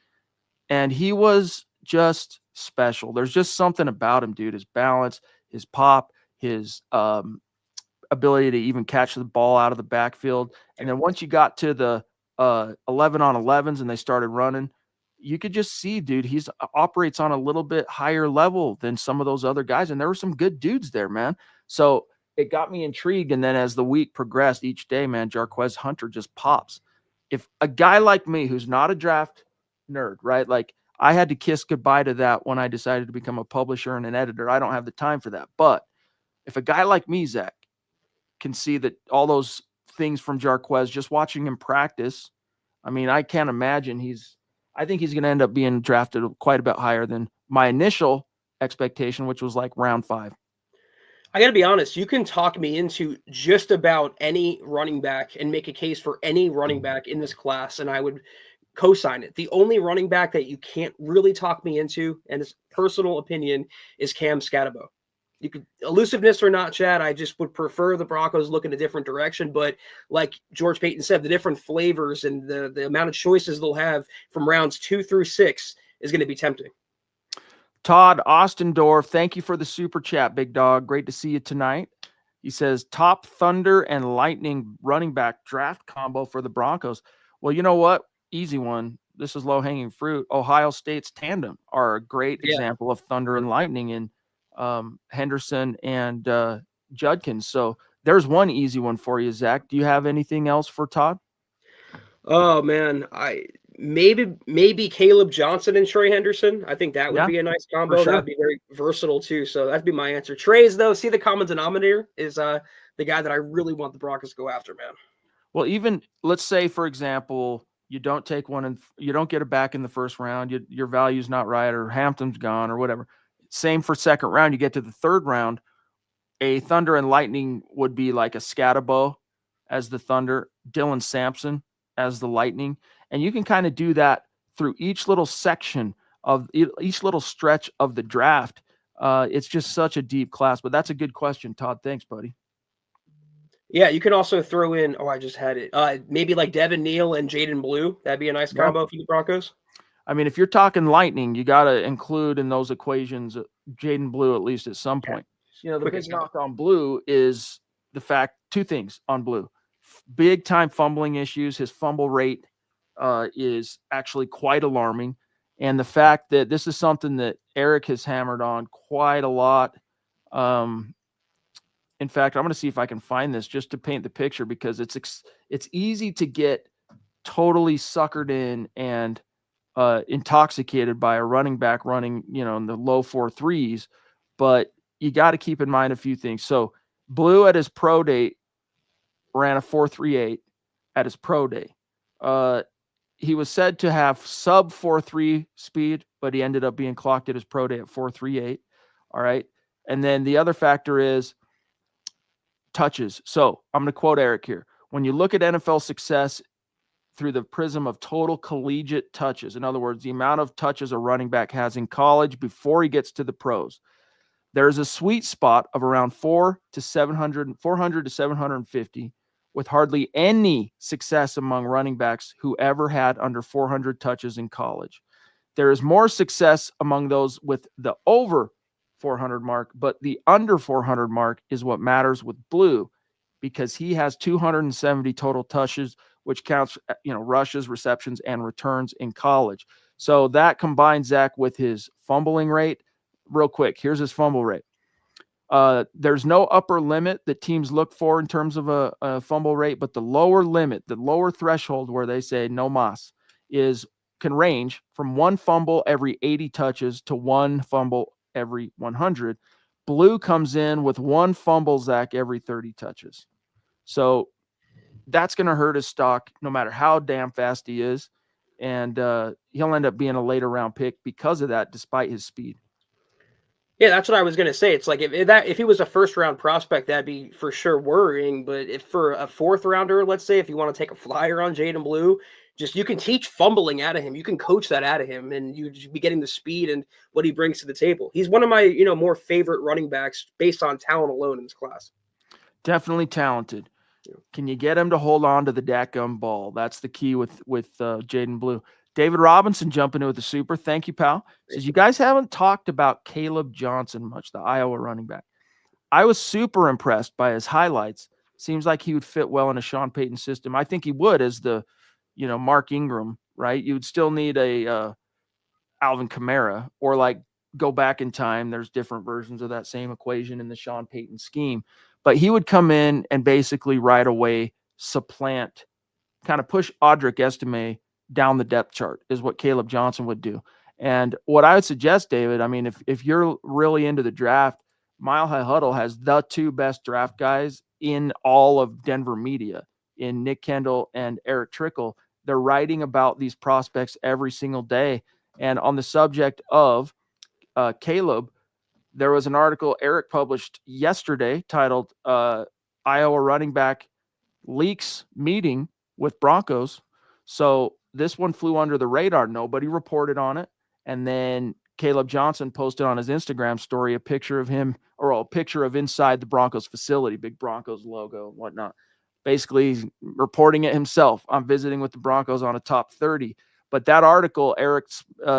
And he was just special. There's just something about him, dude. His balance, his pop, his ability to even catch the ball out of the backfield. And then once you got to the 11 on 11s and they started running, you could just see, dude, he's operates on a little bit higher level than some of those other guys. And there were some good dudes there, man. So it got me intrigued. And then as the week progressed each day, man, Jarquez Hunter just pops. If a guy like me, who's not a draft nerd, right? Like I had to kiss goodbye to that when I decided to become a publisher and an editor. I don't have the time for that. But if a guy like me, Zach, can see that all those things from Jarquez, just watching him practice, I mean, I can't imagine I think he's going to end up being drafted quite a bit higher than my initial expectation, which was like round 5. I got to be honest, you can talk me into just about any running back and make a case for any running back in this class, and I would co-sign it. The only running back that you can't really talk me into, and it's personal opinion, is Cam Scatabo. You could elusiveness or not, Chad. I just would prefer the Broncos look in a different direction. But like George Payton said, the different flavors and the amount of choices they'll have from rounds 2 through 6 is going to be tempting. Todd Ostendorf, thank you for the super chat, big dog. Great to see you tonight. He says, top Thunder and Lightning running back draft combo for the Broncos. Well, you know what? Easy one. This is low-hanging fruit. Ohio State's tandem are a great example of Thunder and Lightning in Henderson and Judkins. So there's one easy one for you, Zach. Do you have anything else for Todd? Oh man, maybe Caleb Johnson and Trey Henderson. I think that would be a nice combo. Sure. That'd be very versatile too. So that'd be my answer. Trey's though, see the common denominator is the guy that I really want the Broncos to go after, man. Well, even let's say, for example, you don't take one and you don't get it back in the first round. Your value's not right, or Hampton's gone, or whatever. Same for second round. You get to the third round, a Thunder and Lightning would be like a Scatabo as the Thunder, Dylan Sampson as the Lightning. And you can kind of do that through each little section of each little stretch of the draft. It's just such a deep class. But that's a good question, Todd. Thanks, buddy. Yeah, you can also throw in, I just had it. Maybe like Devin Neal and Jaden Blue. That'd be a nice combo for the Broncos. I mean, if you're talking Lightning, you got to include in those equations Jaden Blue at least at some point. You know, the big knock on Blue is the fact, two things on Blue. Big time fumbling issues. His fumble rate is actually quite alarming. And the fact that this is something that Eric has hammered on quite a lot. In fact, I'm going to see if I can find this just to paint the picture, because it's easy to get totally suckered in and intoxicated by a running back running, in the low 4.3s, but you got to keep in mind a few things. So Blue at his pro day ran a 4.38 at his pro day. He was said to have sub 4.3 speed, but he ended up being clocked at his pro day at 4.38. All right. And then the other factor is touches. So I'm going to quote Eric here. When you look at NFL success through the prism of total collegiate touches, in other words, the amount of touches a running back has in college before he gets to the pros, there's a sweet spot of around 400 to 750, with hardly any success among running backs who ever had under 400 touches in college. There is more success among those with the over 400 mark, but the under 400 mark is what matters with Blue, because he has 270 total touches, which counts, rushes, receptions, and returns in college. So that combines, Zach, with his fumbling rate. Real quick, here's his fumble rate. There's no upper limit that teams look for in terms of a fumble rate, but the lower limit, the lower threshold where they say no mas, can range from one fumble every 80 touches to one fumble every 100. Blue comes in with one fumble, Zach, every 30 touches. So that's going to hurt his stock no matter how damn fast he is. And he'll end up being a later round pick because of that, despite his speed. Yeah, that's what I was going to say. It's like if he was a first round prospect, that'd be for sure worrying. But if for a fourth rounder, let's say, if you want to take a flyer on Jaden Blue, you can teach fumbling out of him. You can coach that out of him, and you just be getting the speed and what he brings to the table. He's one of my, more favorite running backs based on talent alone in this class. Definitely talented. Can you get him to hold on to the dadgum ball? That's the key with Jaden Blue. David Robinson jumping in with the super. Thank you, pal. Says you guys haven't talked about Caleb Johnson much, the Iowa running back. I was super impressed by his highlights. Seems like he would fit well in a Sean Payton system. I think he would as the, Mark Ingram, right? You would still need a Alvin Kamara or like go back in time. There's different versions of that same equation in the Sean Payton scheme. But he would come in and basically right away supplant, kind of push Audric Estime down the depth chart is what Caleb Johnson would do. And what I would suggest, David, I mean, if you're really into the draft, Mile High Huddle has the two best draft guys in all of Denver media in Nick Kendall and Eric Trickle. They're writing about these prospects every single day. And on the subject of Caleb, there was an article Eric published yesterday titled Iowa running back leaks meeting with Broncos. So this one flew under the radar. Nobody reported on it. And then Caleb Johnson posted on his Instagram story a picture of him, or a picture of inside the Broncos facility, big Broncos logo and whatnot. Basically, he's reporting it himself. I'm visiting with the Broncos on a top 30. But that article, Eric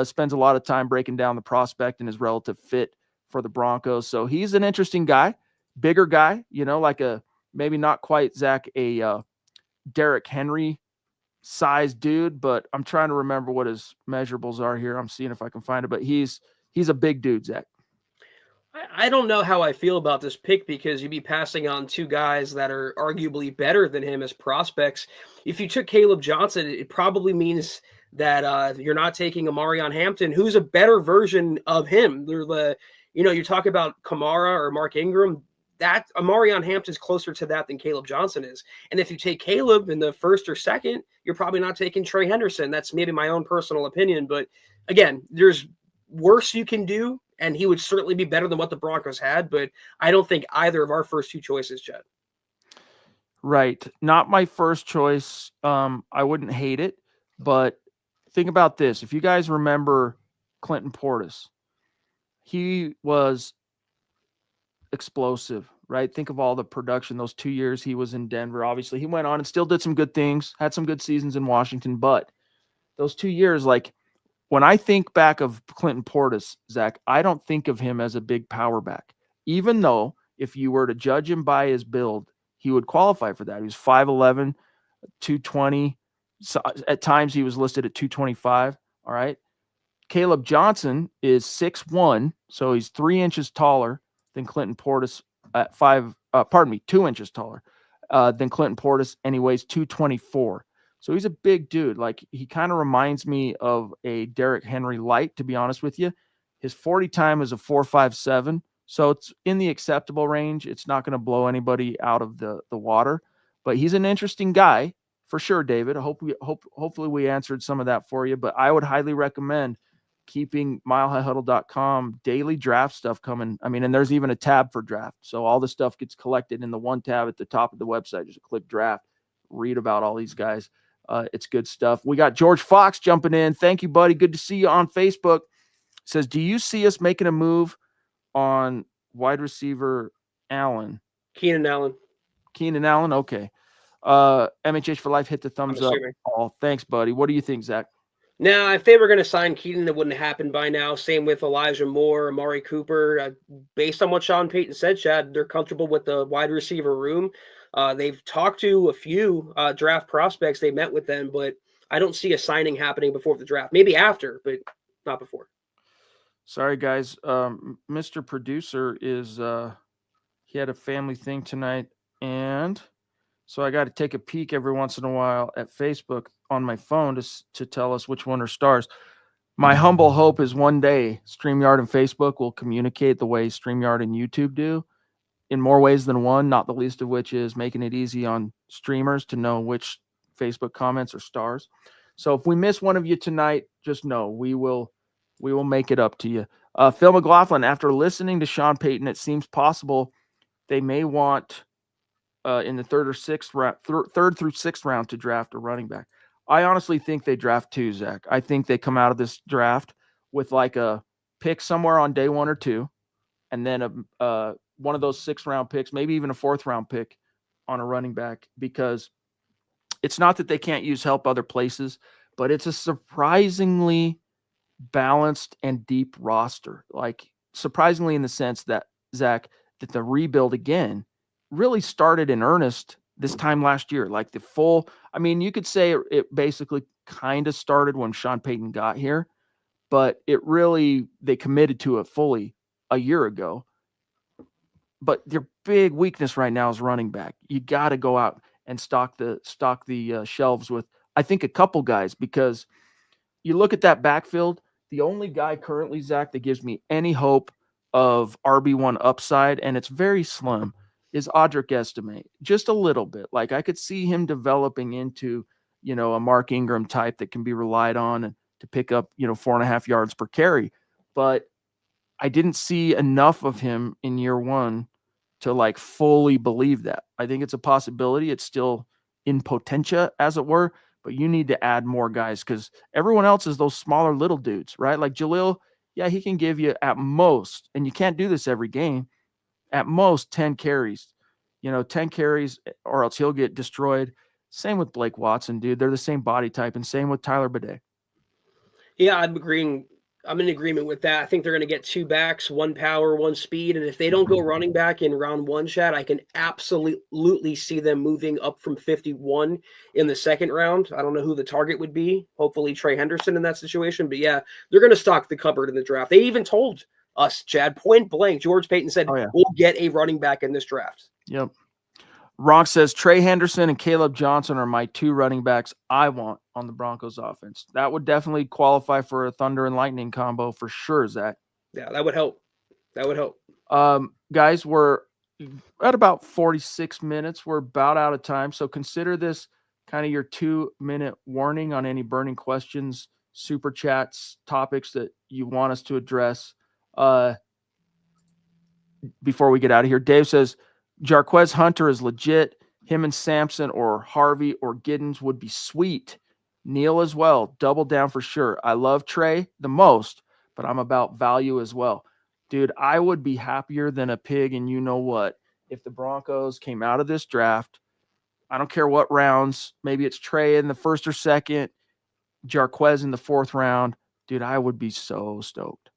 spends a lot of time breaking down the prospect and his relative fit for the Broncos. So he's an interesting guy, bigger guy, like a maybe not quite Zach, a Derrick Henry size dude, but I'm trying to remember what his measurables are here. I'm seeing if I can find it, but he's a big dude, Zach. I don't know how I feel about this pick because you'd be passing on two guys that are arguably better than him as prospects. If you took Caleb Johnson, it probably means that you're not taking Amarion Hampton, who's a better version of him. You talk about Kamara or Mark Ingram. That Amarion Hampton's closer to that than Caleb Johnson is. And if you take Caleb in the first or second, you're probably not taking Trey Henderson. That's maybe my own personal opinion. But again, there's worse you can do, and he would certainly be better than what the Broncos had. But I don't think either of our first two choices, Chad. Right. Not my first choice. I wouldn't hate it, but think about this. If you guys remember Clinton Portis, he was explosive, right? Think of all the production those 2 years he was in Denver. Obviously, he went on and still did some good things, had some good seasons in Washington, but those 2 years, like when I think back of Clinton Portis, Zach, I don't think of him as a big power back, even though if you were to judge him by his build, he would qualify for that. He was 5'11", 220. So at times he was listed at 225. All right. Caleb Johnson is 6'1", so he's 3 inches taller than Clinton Portis at 2 inches taller than Clinton Portis, and he weighs 224. So he's a big dude. Like, he kind of reminds me of a Derrick Henry light, to be honest with you. His 40 time is a 4.57, so it's in the acceptable range. It's not going to blow anybody out of the water, but he's an interesting guy for sure, David. Hopefully we answered some of that for you, but I would highly recommend keeping milehighhuddle.com daily draft stuff coming. I mean, and there's even a tab for draft. So all the stuff gets collected in the one tab at the top of the website. Just click draft, read about all these guys. It's good stuff. We got George Fox jumping in. Thank you, buddy. Good to see you on Facebook. Says, do you see us making a move on wide receiver Allen? Keenan Allen. Okay. MHH for life. Hit the thumbs up. Oh, thanks, buddy. What do you think, Zach? Now, if they were going to sign Keaton, it wouldn't have happened by now. Same with Elijah Moore, Amari Cooper. Based on what Sean Payton said, Chad, they're comfortable with the wide receiver room. They've talked to a few draft prospects. They met with them, but I don't see a signing happening before the draft. Maybe after, but not before. Sorry, guys. Mr. Producer is he had a family thing tonight, and so I got to take a peek every once in a while at Facebook on my phone to tell us which one are stars. My humble hope is one day StreamYard and Facebook will communicate the way StreamYard and YouTube do in more ways than one, not the least of which is making it easy on streamers to know which Facebook comments are stars. So if we miss one of you tonight, just know we will make it up to you. Phil McLaughlin, after listening to Sean Payton, it seems possible they may want in the third through sixth round to draft a running back. I honestly think they draft two, Zach. I think they come out of this draft with like a pick somewhere on day 1 or 2, and then one of those 6th round picks, maybe even a 4th round pick on a running back because it's not that they can't use help other places, but it's a surprisingly balanced and deep roster. Like surprisingly in the sense that Zach, that the rebuild again really started in earnest this time last year. Like the full, I mean, you could say it basically kind of started when Sean Payton got here, but it really, they committed to it fully a year ago. But their big weakness right now is running back. You got to go out and stock the shelves with, I think, a couple guys, because you look at that backfield. The only guy currently, Zach, that gives me any hope of RB1 upside, and it's very slim, is Audric Estimate. Just a little bit. Like I could see him developing into, a Mark Ingram type that can be relied on and to pick up, 4.5 yards per carry. But I didn't see enough of him in year one to like fully believe that. I think it's a possibility. It's still in potentia, as it were, but you need to add more guys because everyone else is those smaller little dudes, right? Like Jalil, yeah, he can give you at most, and you can't do this every game, at most 10 carries, 10 carries, or else he'll get destroyed. Same with Blake Watson, dude. They're the same body type, and same with Tyler Bidet. Yeah, I'm agreeing. I'm in agreement with that. I think they're going to get two backs, one power, one speed. And if they don't go running back in round one, Chad, I can absolutely see them moving up from 51 in the second round. I don't know who the target would be. Hopefully Trey Henderson in that situation. But yeah, they're going to stock the cupboard in the draft. They even told us, Chad, point blank, George Payton said, Oh, yeah. we'll get a running back in this draft. Yep. Ronk says Trey Henderson and Caleb Johnson are my two running backs I want on the Broncos offense. That would definitely qualify for a Thunder and Lightning combo for sure, Zach. Yeah, that would help. That would help. Guys, we're at about 46 minutes. We're about out of time. So consider this kind of your 2-minute warning on any burning questions, super chats, topics that you want us to address. Before we get out of here, Dave says, Jarquez Hunter is legit. Him and Sampson or Harvey or Giddens would be sweet. Neil as well. Double down for sure. I love Trey the most, but I'm about value as well. Dude, I would be happier than a pig, and you know what? If the Broncos came out of this draft, I don't care what rounds, maybe it's Trey in the first or second, Jarquez in the fourth round. Dude, I would be so stoked.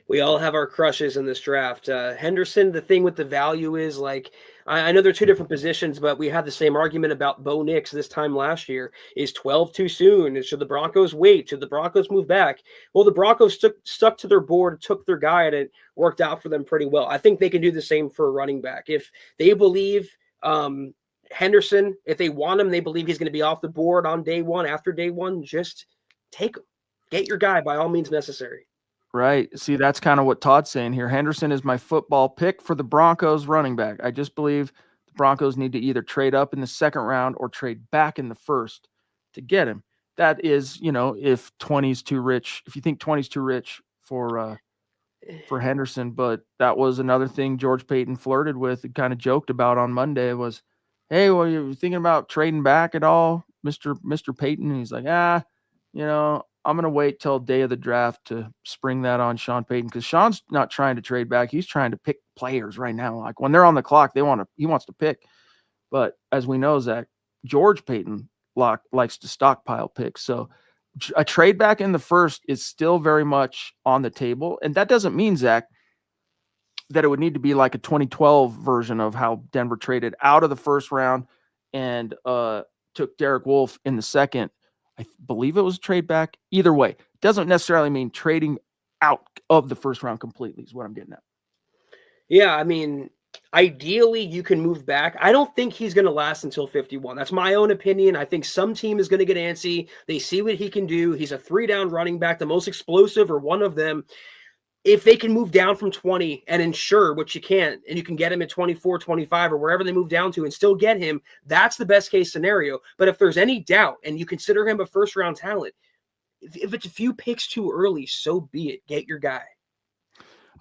We all have our crushes in this draft. Henderson, the thing with the value is like, I know they're two different positions, but we had the same argument about Bo Nix this time last year. Is 12 too soon? Should the Broncos wait? Should the Broncos move back? Well, the Broncos stuck to their board, took their guy, and it worked out for them pretty well. I think they can do the same for a running back. If they believe Henderson, if they want him, they believe he's going to be off the board on day one, after day one, just take him. Get your guy by all means necessary. Right. See, that's kind of what Todd's saying here. Henderson is my football pick for the Broncos running back. I just believe the Broncos need to either trade up in the second round or trade back in the first to get him. That is, if 20 is too rich, if you think 20 is too rich for Henderson. But that was another thing George Payton flirted with and kind of joked about on Monday was, hey, well, you're thinking about trading back at all, Mr. Payton? And he's like, I'm going to wait till day of the draft to spring that on Sean Payton, because Sean's not trying to trade back. He's trying to pick players right now. Like when they're on the clock, he wants to pick. But as we know, Zach, George Payton likes to stockpile picks. So a trade back in the first is still very much on the table. And that doesn't mean, Zach, that it would need to be like a 2012 version of how Denver traded out of the first round and took Derek Wolfe in the second. I believe it was a trade back. Either way, doesn't necessarily mean trading out of the first round completely is what I'm getting at. Yeah, I mean, ideally you can move back. I don't think he's going to last until 51. That's my own opinion. I think some team is going to get antsy. They see what he can do. He's a 3-down running back, the most explosive or one of them. If they can move down from 20 and ensure, which you can't, and you can get him at 24, 25, or wherever they move down to and still get him, that's the best case scenario. But if there's any doubt and you consider him a first round talent, if it's a few picks too early, so be it. Get your guy.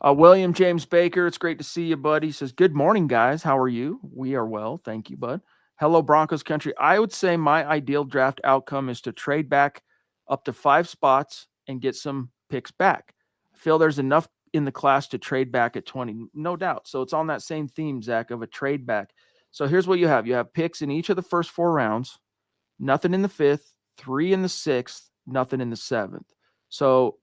William James Baker, it's great to see you, bud. He says, good morning, guys. How are you? We are well. Thank you, bud. Hello, Broncos country. I would say my ideal draft outcome is to trade back up to 5 spots and get some picks back. I feel there's enough in the class to trade back at 20, no doubt. So it's on that same theme, Zach, of a trade back. So here's what you have. You have picks in each of the first 4 rounds, nothing in the 5th, 3 in the 6th, nothing in the 7th. So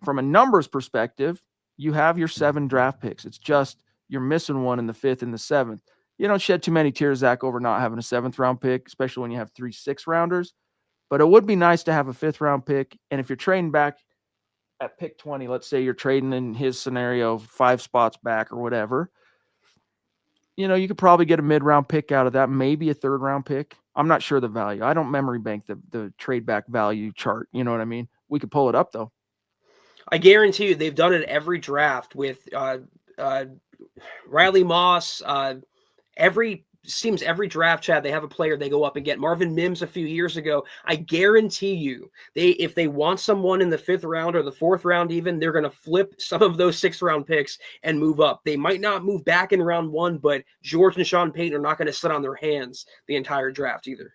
from a numbers perspective, you have your 7 draft picks. It's just you're missing one in the 5th and the 7th. You don't shed too many tears, Zach, over not having a 7th round pick, especially when you have 3 6-rounders. But it would be nice to have a 5th round pick. And if you're trading back at pick 20, let's say you're trading in his scenario 5 spots back or whatever, you could probably get a mid-round pick out of that, maybe a 3rd round pick. I'm not sure the value. I don't memory bank the trade back value chart. You know what I mean? We could pull it up though. I guarantee you they've done it every draft with Riley Moss. Every draft, Chad, they have a player they go up and get. Marvin Mims a few years ago. I guarantee you, if they want someone in the 5th round or the 4th round even, they're going to flip some of those 6th round picks and move up. They might not move back in round 1, but George and Sean Payton are not going to sit on their hands the entire draft either.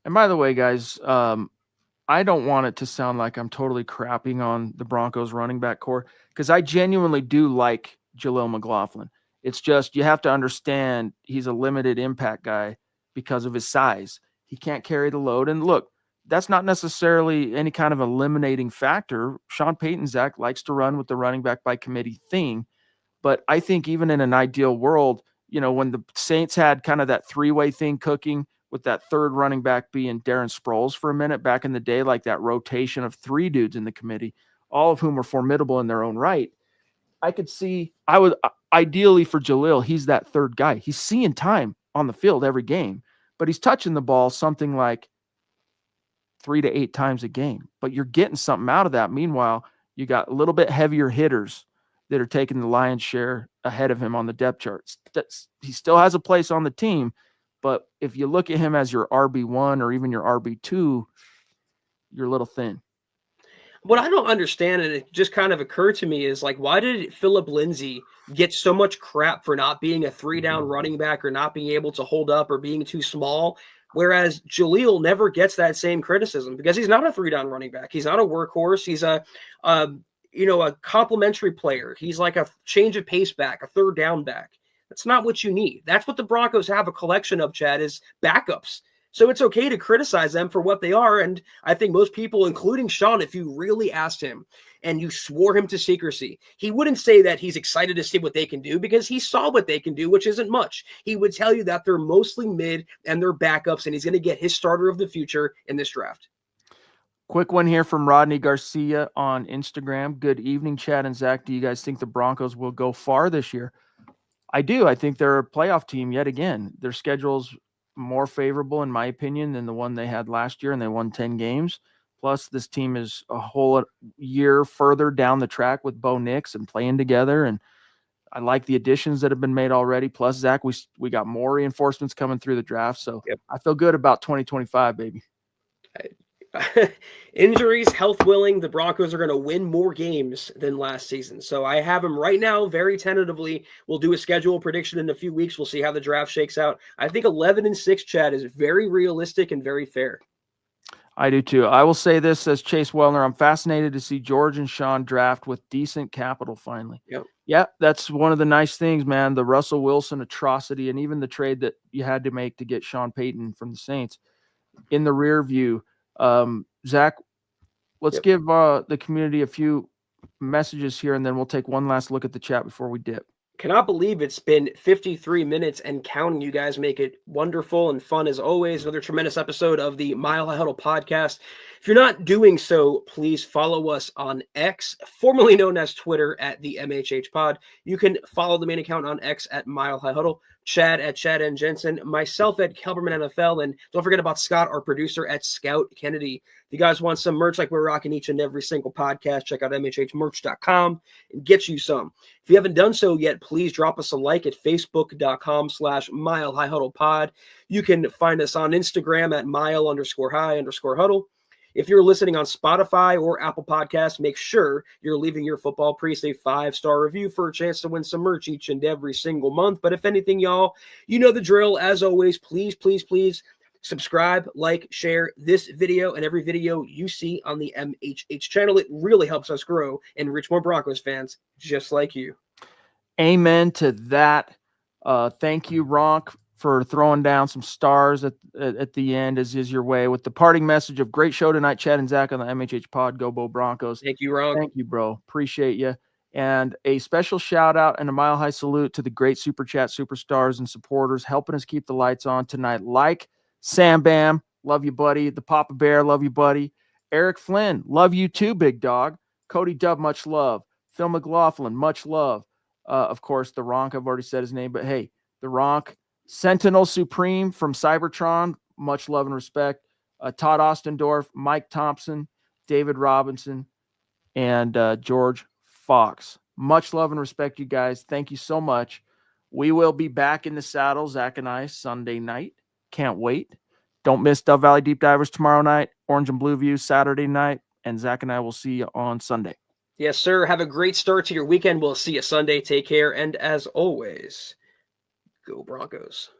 And by the way, guys, I don't want it to sound like I'm totally crapping on the Broncos running back core, because I genuinely do like Jaleel McLaughlin. It's just you have to understand he's a limited impact guy because of his size. He can't carry the load. And look, that's not necessarily any kind of eliminating factor. Sean Payton, Zach, likes to run with the running back by committee thing. But I think even in an ideal world, when the Saints had kind of that 3-way thing cooking with that 3rd running back being Darren Sproles for a minute back in the day, like that rotation of 3 dudes in the committee, all of whom were formidable in their own right. I could see, ideally for Jaleel, he's that 3rd guy. He's seeing time on the field every game, but he's touching the ball something like 3 to 8 times a game. But you're getting something out of that. Meanwhile, you got a little bit heavier hitters that are taking the lion's share ahead of him on the depth charts. He still has a place on the team, but if you look at him as your RB1 or even your RB2, you're a little thin. What I don't understand, and it just kind of occurred to me, is like, why did Philip Lindsay get so much crap for not being a 3-down running back or not being able to hold up or being too small? Whereas Jaleel never gets that same criticism because he's not a 3-down running back. He's not a workhorse. He's a complementary player. He's like a change of pace back, a 3rd down back. That's not what you need. That's what the Broncos have a collection of, Chad, is backups. So it's okay to criticize them for what they are. And I think most people, including Sean, if you really asked him and you swore him to secrecy, he wouldn't say that he's excited to see what they can do because he saw what they can do, which isn't much. He would tell you that they're mostly mid and they're backups, and he's going to get his starter of the future in this draft. Quick one here from Rodney Garcia on Instagram. Good evening, Chad and Zach. Do you guys think the Broncos will go far this year? I do. I think they're a playoff team yet again. Their schedule's more favorable, in my opinion, than the one they had last year, and they won 10 games. Plus, this team is a whole year further down the track with Bo Nix and playing together, and I like the additions that have been made already. Plus, Zach, we got more reinforcements coming through the draft, so yep. I feel good about 2025, baby. Injuries, health willing, the Broncos are going to win more games than last season. So I have them right now very tentatively. We'll do a schedule prediction in a few weeks. We'll see how the draft shakes out. I think 11-6, Chad, is very realistic and very fair. I do too. I will say this, says Chase Wellner, I'm fascinated to see George and Sean draft with decent capital finally. Yep. Yeah, that's one of the nice things, man. The Russell Wilson atrocity and even the trade that you had to make to get Sean Payton from the Saints in the rear view. Zach, let's give the community a few messages here, and then we'll take one last look at the chat before we dip. Cannot believe it's been 53 minutes and counting. You guys make it wonderful and fun as always. Another tremendous episode of the Mile High Huddle podcast. If you're not doing so, please follow us on X, formerly known as Twitter, at the MHH Pod. You can follow the main account on X at Mile High Huddle, Chad at Chad and Jensen, myself at Kelberman NFL, and don't forget about Scott, our producer, at Scout Kennedy. If you guys want some merch like we're rocking each and every single podcast, check out MHHmerch.com and get you some. If you haven't done so yet, please drop us a like at Facebook.com/Mile High Huddle Pod. You can find us on Instagram at Mile_High_Huddle. If you're listening on Spotify or Apple Podcasts, make sure you're leaving your Football Priest a 5-star review for a chance to win some merch each and every single month. But if anything, y'all, you know the drill. As always, please, please, please subscribe, like, share this video and every video you see on the MHH channel. It really helps us grow and reach more Broncos fans just like you. Amen to that. Thank you, Ronk. for throwing down some stars at the end, as is your way, with the parting message of great show tonight, Chad and Zach on the MHH pod. Go Bo Broncos. Thank you, Ron. Thank you, bro. Appreciate you. And a special shout out and a mile high salute to the great Super Chat superstars and supporters helping us keep the lights on tonight. Like Sam Bam, love you, buddy. The Papa Bear, love you, buddy. Eric Flynn, love you too, big dog. Cody Dub, much love. Phil McLaughlin, much love. Of course, the Ronk, I've already said his name, but hey, the Ronk. Sentinel Supreme from Cybertron, much love and respect. Todd Ostendorf, Mike Thompson, David Robinson, and George Fox. Much love and respect, you guys. Thank you so much. We will be back in the saddle, Zach and I, Sunday night. Can't wait. Don't miss Dove Valley Deep Divers tomorrow night, Orange and Blue View Saturday night, and Zach and I will see you on Sunday. Yes, sir. Have a great start to your weekend. We'll see you Sunday. Take care. And as always, go Broncos.